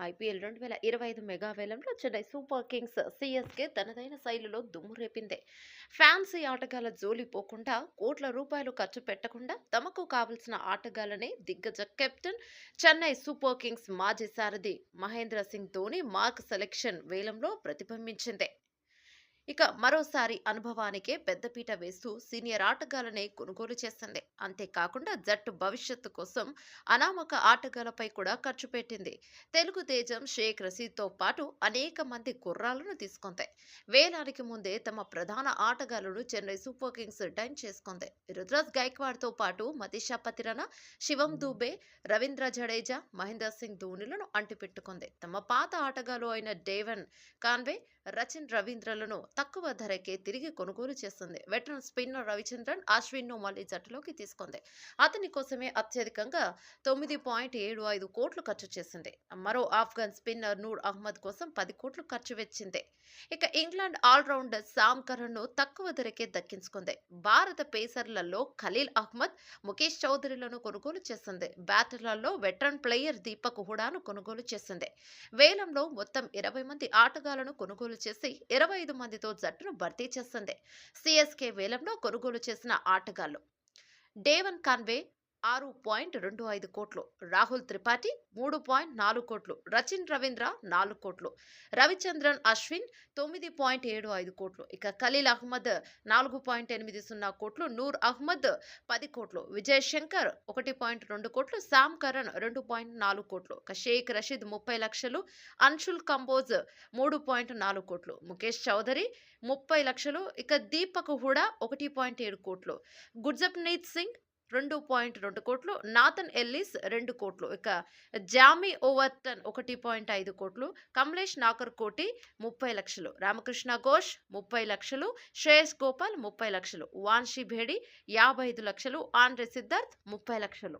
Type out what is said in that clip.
IPL 2025 mega వేలంలో Chennai super Kings CSK తనదైన శైలిలో దుమ్ము రేపింది. ఫ్యాన్సీ ఆటగాళ్ల జోలి పోకుండా కోట్ల రూపాయలు ఖర్చు పెట్టకుండా తమకు కావలసిన ఆటగాళ్లనే దిగ్గజ కెప్టెన్ చెన్నై సూపర్ కింగ్స్ మాజీ సారథి మహేంద్ర సింగ్ ధోని మార్క్ సెలెక్షన్ వేలంలో ప్రతిబింబించింది. ఇక మరోసారి అనుభవానికే పెద్దపీట వేస్తూ సీనియర్ ఆటగాళ్లనే కొనుగోలు చేసింది. అంతేకాకుండా జట్టు భవిష్యత్తు కోసం అనామక ఆటగాళ్లపై కూడా ఖర్చు పెట్టింది. తెలుగు తేజం షేక్ రషీద్తో పాటు అనేక మంది కుర్రాళ్లను తీసుకుంది. వేలానికి ముందే తమ ప్రధాన ఆటగాళ్లను చెన్నై సూపర్ కింగ్స్ టైన్ చేసుకుంది. రుతురాజ్ గైక్వాడ్తో పాటు మతీషా పతిరన, శివం దూబే, రవీంద్ర జడేజా, మహేంద్ర సింగ్ ధోనిలను అంటిపెట్టుకుంది. తమ పాత ఆటగాళ్లు అయిన డేవన్ కాన్వే, రచిన్ రవీంద్రలను తక్కువ ధరకే తిరిగి కొనుగోలు చేస్తుంది. వెటరన్ స్పిన్నర్ రవిచంద్రన్ అశ్విన్ ను మళ్లీ జట్టులోకి తీసుకుంది. అతని కోసమే అత్యధికంగా 9.75 కోట్లు ఖర్చు చేసింది. మరో ఆఫ్ఘన్ స్పిన్నర్ నూర్ అహ్మద్ కోసం 10 కోట్లు ఖర్చు వెచ్చింది. ఇక ఇంగ్లాండ్ ఆల్రౌండర్ సామ్ కరణ్ ను తక్కువ ధరకే దక్కించుకుంది. భారత పేసర్లలో ఖలీల్ అహ్మద్, ముఖేష్ చౌదరిలను కొనుగోలు చేసింది. బ్యాటర్లలో వెటరన్ ప్లేయర్ దీపక్ హుడాను కొనుగోలు చేసింది. వేలంలో మొత్తం 20 మంది ఆటగాళ్లను కొనుగోలు చేసి 25 మందితో జట్టును భర్తీ చేసింది. సిఎస్కే వేలంలో కొనుగోలు చేసిన ఆటగాళ్లు: డేవన్ కాన్వే 6.25 కోట్లు, రాహుల్ త్రిపాఠి 3.4 కోట్లు, రచిన్ రవీంద్ర 4 కోట్లు, రవిచంద్రన్ అశ్విన్ 9.75 కోట్లు, ఇక ఖలీల్ అహ్మద్ 4.80 కోట్లు, నూర్ అహ్మద్ 10 కోట్లు, విజయ్ శంకర్ 1.2 కోట్లు, సామ్ కరణ్ 2.4 కోట్లు, ఇక షేక్ రషీద్ 30 లక్షలు, అన్షుల్ కంబోజ్ 3.4 కోట్లు, ముఖేష్ చౌదరి 30 లక్షలు, ఇక దీపక్ హుడా 1.7 కోట్లు, గుర్జప్నీత్ సింగ్ 2.2 కోట్లు, నాథన్ ఎల్లిస్ 2 కోట్లు, ఇక జామీ ఓవర్టన్ 1.5 కోట్లు, కమలేష్ నాకర్ కోటి 30 లక్షలు, రామకృష్ణ ఘోష్ 30 లక్షలు, శ్రేయస్ గోపాల్ 30 లక్షలు, వాన్షీ భేడి 55 లక్షలు, ఆండ్రే సిద్ధార్థ్ 30 లక్షలు.